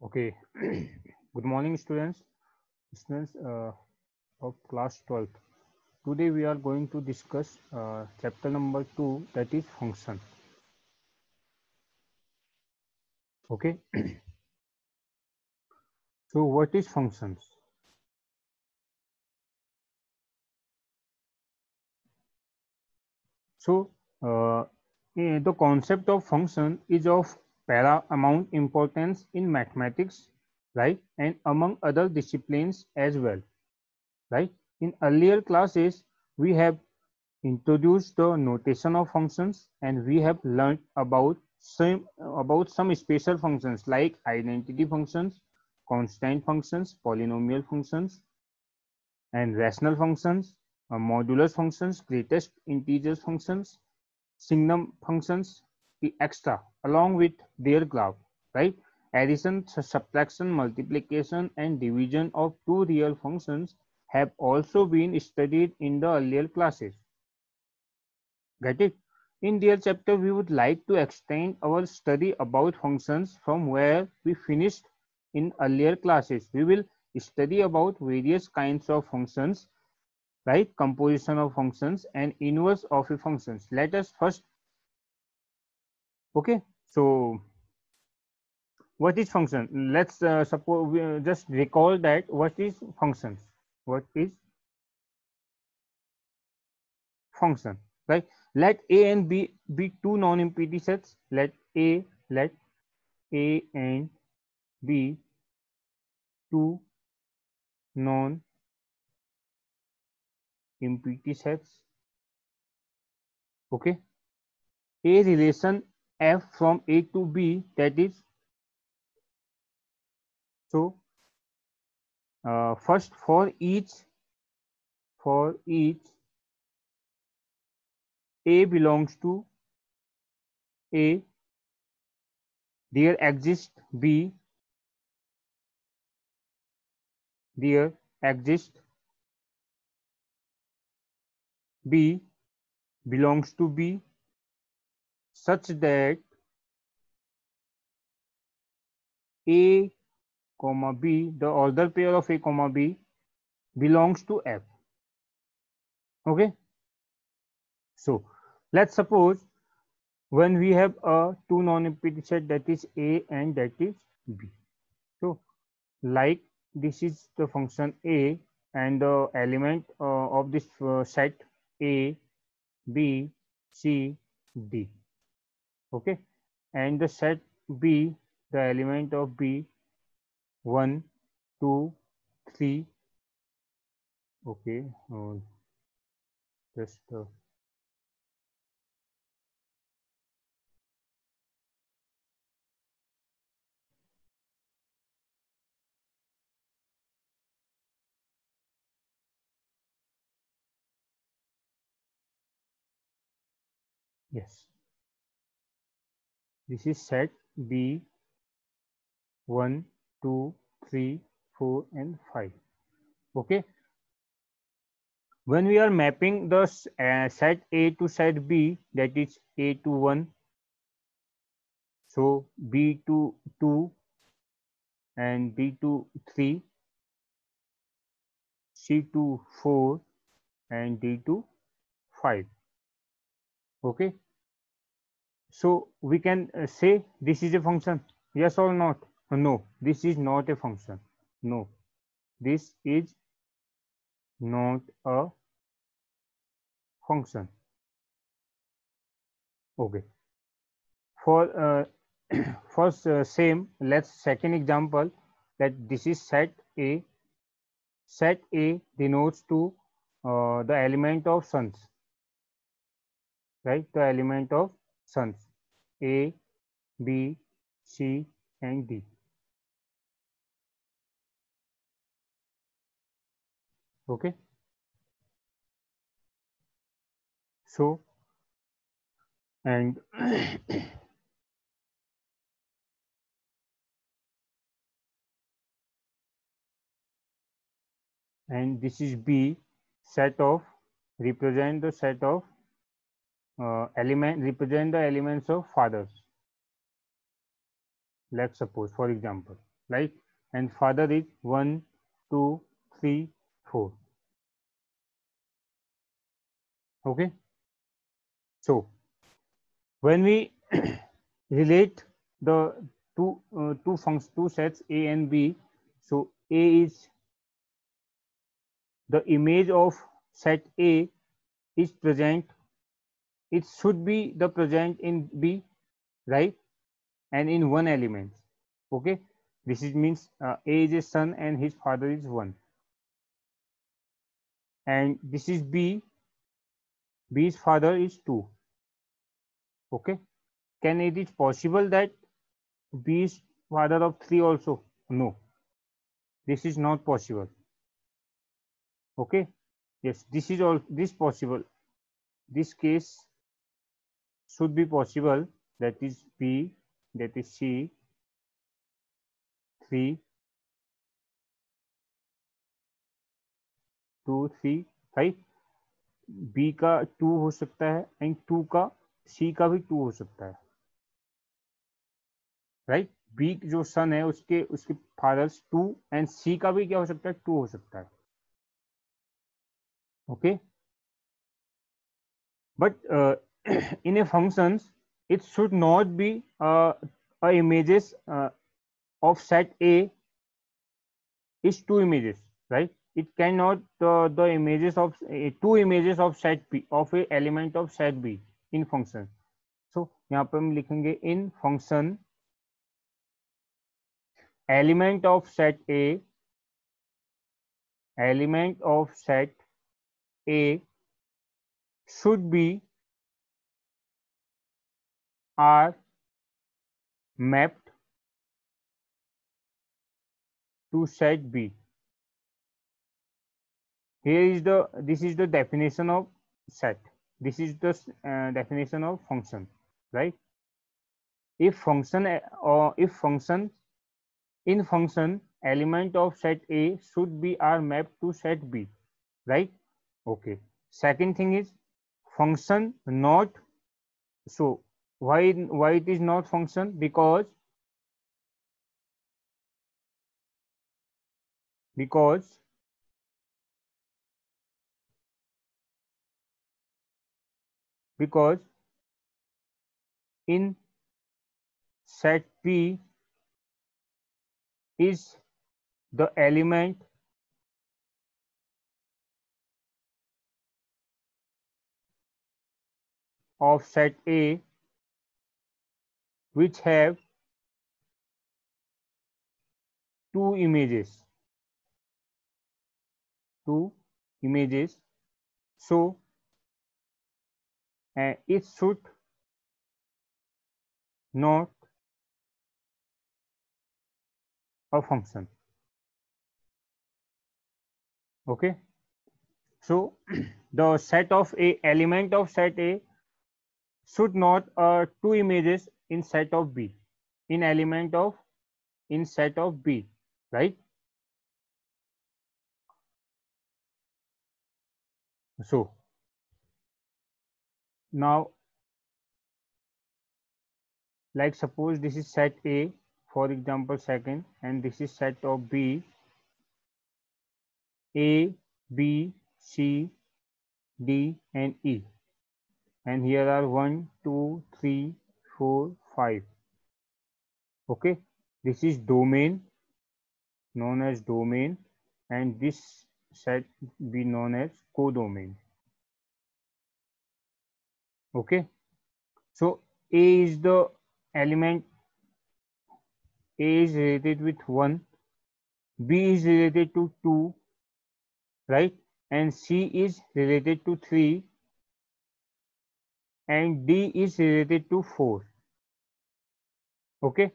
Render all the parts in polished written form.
Okay. Good morning, students of class 12th. Today we are going to discuss chapter number 2, that is function. Okay. So what is functions? So the concept of function is of paramount importance in mathematics, right, and among other disciplines as well, right. In earlier classes, we have introduced the notation of functions, and we have learned about some special functions like identity functions, constant functions, polynomial functions, and rational functions, modulus functions, greatest integers functions, signum functions, extra, along with their graph, right. Addition, subtraction, multiplication, and division of two real functions have also been studied in the earlier classes. Get it? In their chapter, we would like to extend our study about functions from where we finished in earlier classes. We will study about various kinds of functions, right? Composition of functions and inverse of a functions. Let us first, okay? So, what is function? Let's suppose we just recall that what is functions? What is function, right? Let A and B be two non-empty sets. Let A and B two non-empty sets. Okay. A relation F from A to B, that is, so first for each A belongs to A, there exists B, there exists B belongs to B, such that A comma B, the order pair of A comma B, belongs to F. Okay. So let's suppose when we have a two non-empty set, that is A and that is B. So like this is the function A, and the element of this set A, B, C, D. Okay. And the set B, the element of B, 1, 2, 3. Okay. Just yes, this is set B, 1, 2, 3, 4, and 5. Okay. When we are mapping the set A to set B, that is A to 1, so B to 2 and B to 3, C to 4 and D to 5. Okay. So we can say this is a function, yes or not? No, this is not a function. No, this is not a function. Okay. For first same, let's second example, that this is set A. Set A denotes to the element of sons, right? The element of sons A, B, C, and D. Okay. So, and and this is B, set of, represent the set of represent the elements of fathers. Let's suppose, for example. right? And father is 1, 2, 3, 4. Okay. So when we relate the two sets A and B, so A is the image of set A is present, it should be the present in B, right? And in one element. Okay, this is means A is a son and his father is 1, and this is B, B's father is 2. Okay, can it is possible that B is father of 3 also? No, this is not possible. Okay, yes, this is all this possible. This case should be possible, that is B, that is C, 3, 2, 3, 5. B का 2 हो सकता है and 2 का C का भी 2 हो सकता है, राइट? बी जो सन है उसके उसके फादर्स 2 एंड सी का भी क्या हो सकता है? 2 हो सकता है. Okay, but in a functions it should not be a images of set A is 2 images, right? It cannot the images of 2 images of set B of a element of set B in function. So यहाँ पे हम लिखेंगे in function element of set A should be are mapped to set B. Here is this is the definition of set. This is the definition of function, right? If function in function element of set A should be are mapped to set B, right? Okay. Second thing is function not. So why it is not function? Because in set P is the element of set A which have 2 images. So it should not a function. Okay, so the set of A element of set A should not 2 images in set of B in set of B, right? So now, like suppose this is set A, for example second, and this is set of B, A, B, C, D and E, and here are 1, 2, 3, 4, 5. Okay, this is domain, known as domain, and this set be known as codomain. Okay, so A is the element, A is related with 1, B is related to 2, right? And C is related to 3, and D is related to 4. Okay,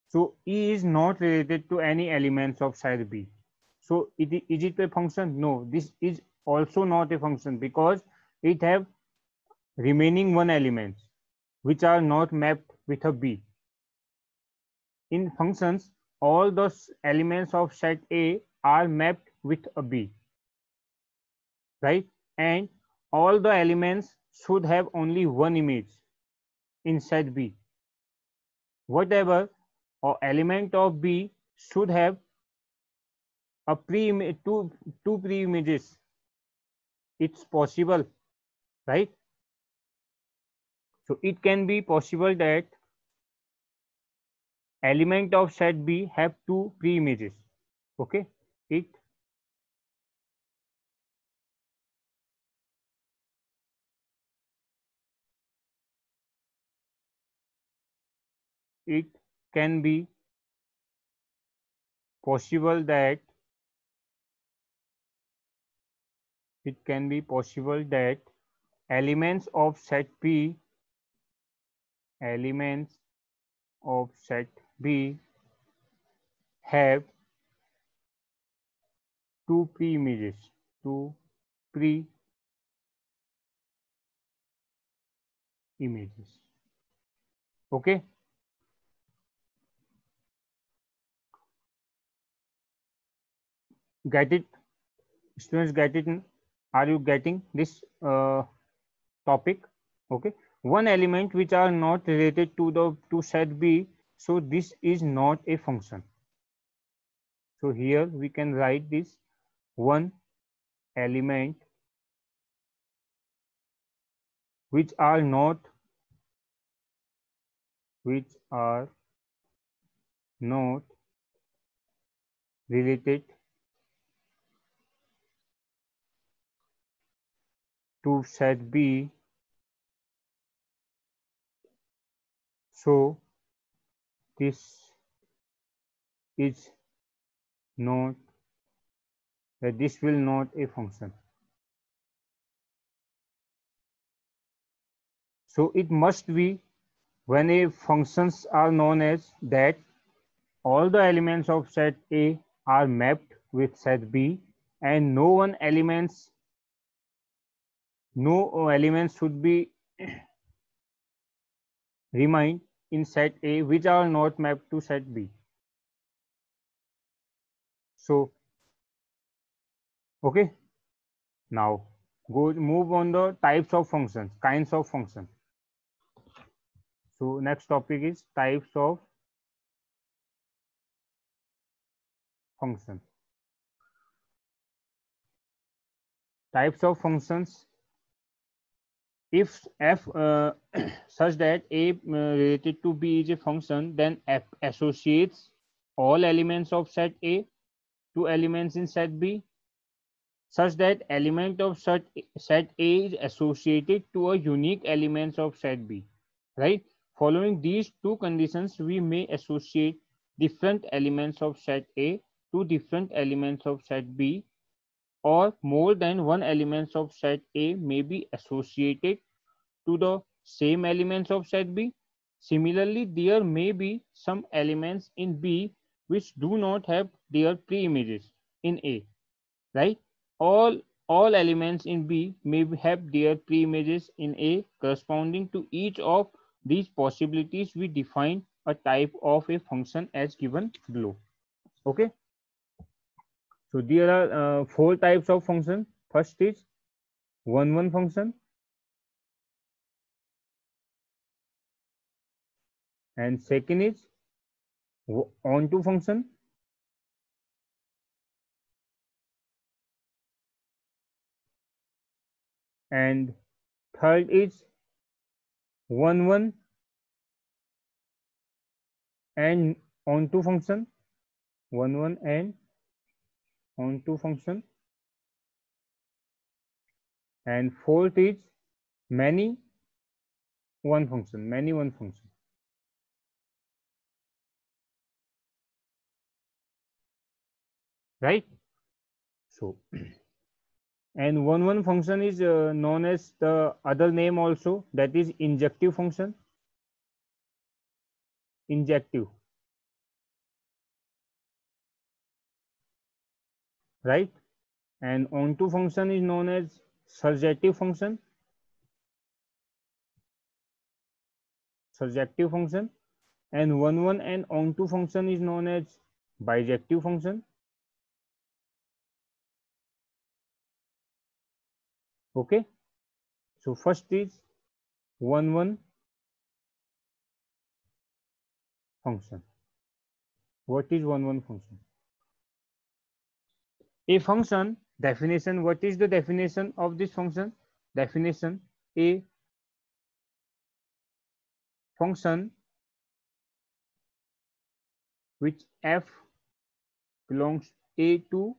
so E is not related to any elements of set B. So is it a function? No, this is also not a function because it have remaining 1 elements which are not mapped with a B. In functions, all those elements of set A are mapped with a B, right? And all the elements should have only 1 image in set B. Whatever or element of B should have a two pre-images. It's possible, right? So it can be possible that element of set B have two pre-images. Okay, it it can be possible that elements of set B elements of set B have two pre-images. Two pre-images. Okay. Get it? Students, get it? Are you getting this topic? Okay. One element which are not related to the to set B, so this is not a function. So here we can write this one element which are not related to set B, so this is not this will not a function. So it must be when a functions are known as that all the elements of set A are mapped with set B and no elements should be remain in set A which are not mapped to set B. So okay, now move on the types of functions, kinds of functions. So next topic is types of functions. Types of functions. If f such that a related to b is a function, then f associates all elements of set A to elements in set B, such that element of set A is associated to a unique elements of set B, right? Following these two conditions, we may associate different elements of set A to different elements of set B, or more than one elements of set A may be associated to the same elements of set B. Similarly, there may be some elements in B which do not have their pre-images in A, right? All elements in B may have their pre-images in A. Corresponding to each of these possibilities, we define a type of a function as given below. Okay. So there are four types of function. First is one function, and second is onto function, and third is one and onto function, one and onto function, and fourth is many one function. Right? So and one function is known as the other name also, that is injective function. Injective, right? And onto function is known as surjective function. Surjective function, and one and onto function is known as bijective function. Okay. So first is one function. What is one function? A function definition. What is the definition of this function? Definition: a function which f belongs a to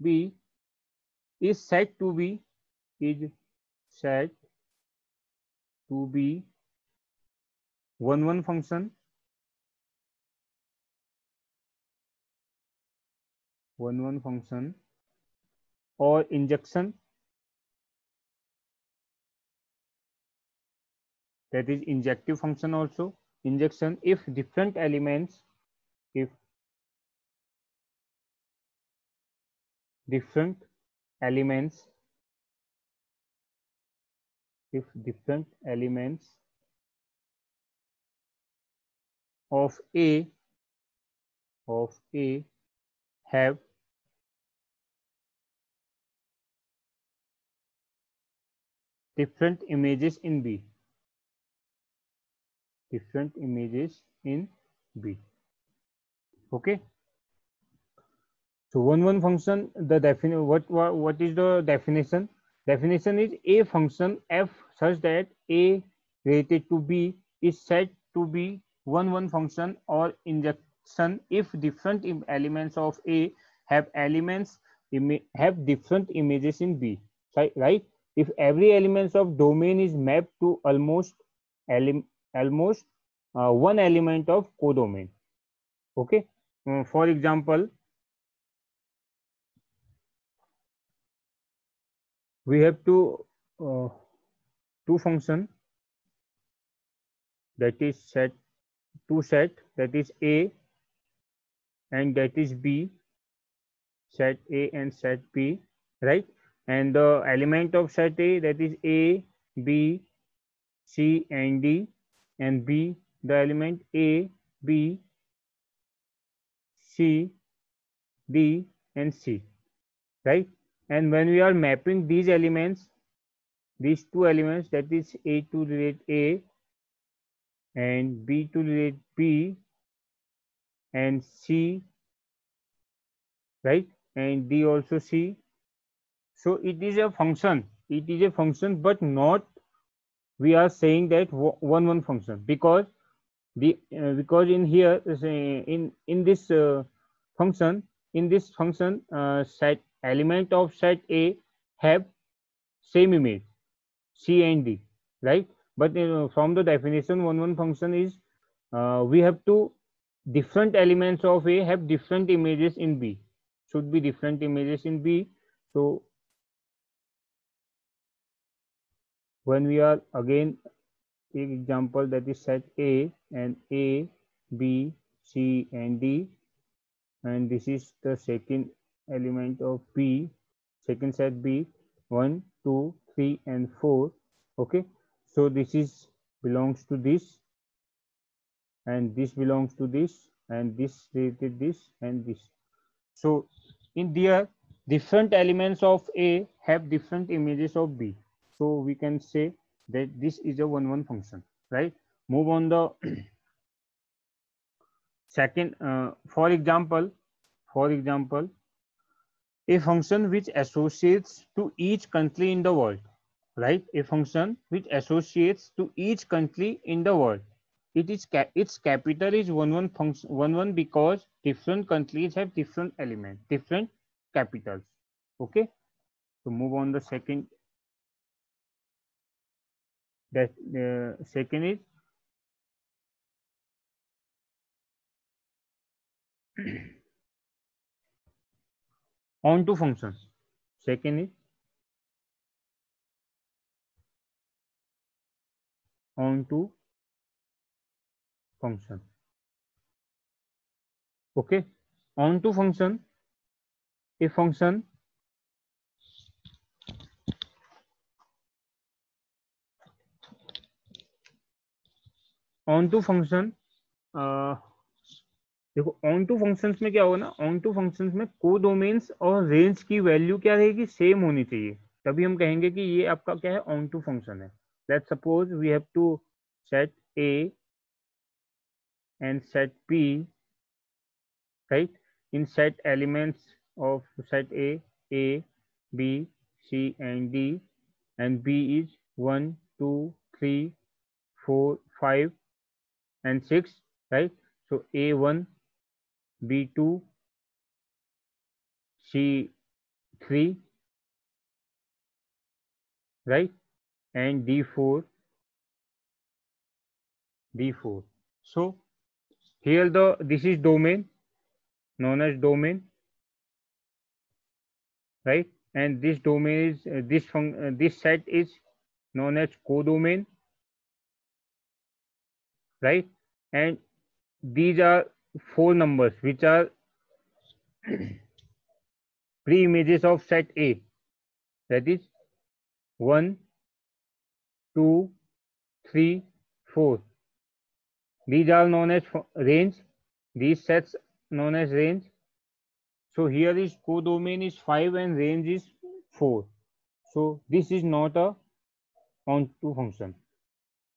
b is said to be is said to be one function, one function, or injection, that is injective function also. Injection if different elements, if different elements, if different elements of A have different images in B. Different images in B. Okay. So one function, the what is the definition? Definition is a function f such that A related to B is said to be one function or injection if different elements of A have different images in B. Right? If every element of domain is mapped to almost one element of codomain. Okay. For example, we have two function, that is set that is A and that is B, set A and set B, right? And the element of set A, that is A, B, C and D, and B, the element A, B, C, D and C, right? And when we are mapping these elements, these two elements, that is A to relate A and B to relate B and C, right, and D also C. So it is a function, but not we are saying that one function, because because in here in this function, set element of set A have same image C and D, right? But from the definition, one function is we have to different elements of A have different images in B, should be different images in B. So when we are again take example, that is set A and A, B, C and D, and this is the second element of B, second set B, 1, 2, 3 and 4. Okay, so this is belongs to this and this belongs to this and this related this and this. So in there different elements of A have different images of B, so we can say that this is a one function, right? Move on the second. For example, a function which associates to each country in the world, right? A function which associates to each country in the world. Its capital is one function because different countries have different elements, different capitals. Okay, so move on the second. That second is onto function. Second is onto function. Okay, onto function, a function onto function. देखो on two functions में क्या होगा ना, on two functions में कोडोमेन्स और range की value क्या रहेगी, सेम होनी चाहिए, तभी हम कहेंगे कि ये आपका क्या है, ऑन टू फंक्शन है. Let's suppose we have two set A and set B right? In set elements of set A, B, C, and D, and B is 1, 2, 3, 4, 5, and 6, right? So A1, B2, C3, right? And D4. So here this is domain, known as domain, right? And this domain is this set is known as codomain, right? And these are four numbers which are pre-images of set A, that is 1, 2, 3, 4. These are known as range. These sets known as range. So here is codomain is 5 and range is 4. So this is not a onto function.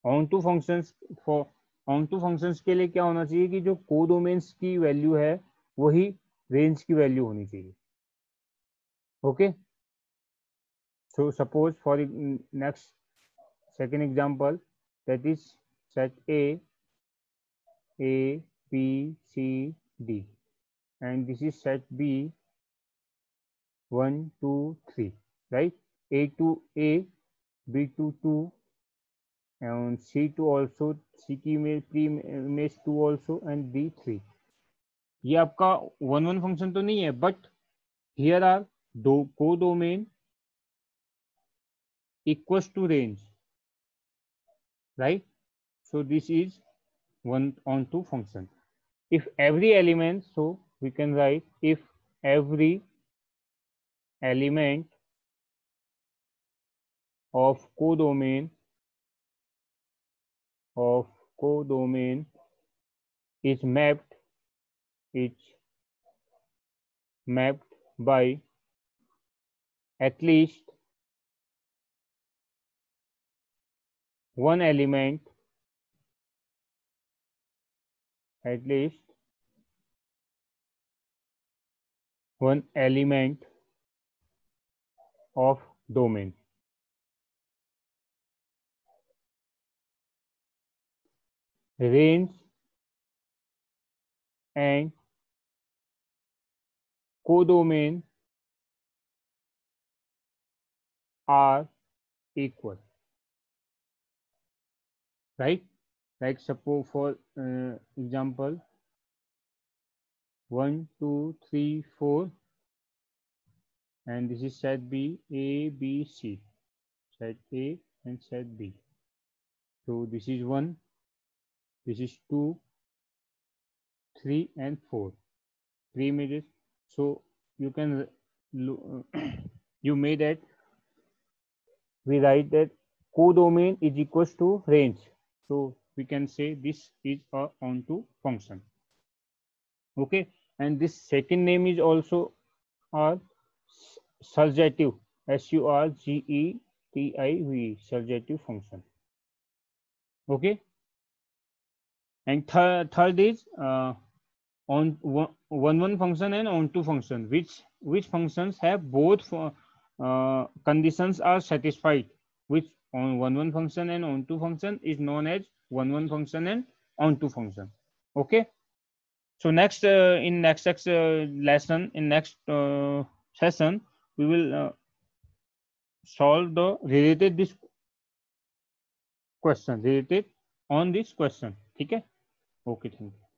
onto functions for onto functions के लिए क्या होना चाहिए कि जो कोडोमेन्स की value है वही रेंज की वैल्यू होनी चाहिए. Okay. So suppose for the next second example, that is set A, B, C, D, and this is set B, 1, 2, 3, right? A to A, B to 2, and C to also, C की image pre-image 2 also, and D 3. ये आपका 1 function तो नहीं है, but here are codomain equals to range, right? So this is one onto function. If every element, so we can write if every element of codomain is mapped by at least one element, of domain. Range and codomain are equal, right? Like suppose for example 1, 2, 3, 4, and this is set B, A, B, C, set A and set B. So this is 1, this is 2, 3, and 4. 3 images. So you can you made that we write that codomain is equals to range. So we can say this is a onto function. Okay, and this second name is also a surjective, surjective, surjective function. Okay, and third is on one function and onto function, which functions have both conditions are satisfied, which on one function and onto function is known as one function and onto function. Okay, so next in next lesson, in next session, we will solve the related on this question. ठीक है. Okay, thank you.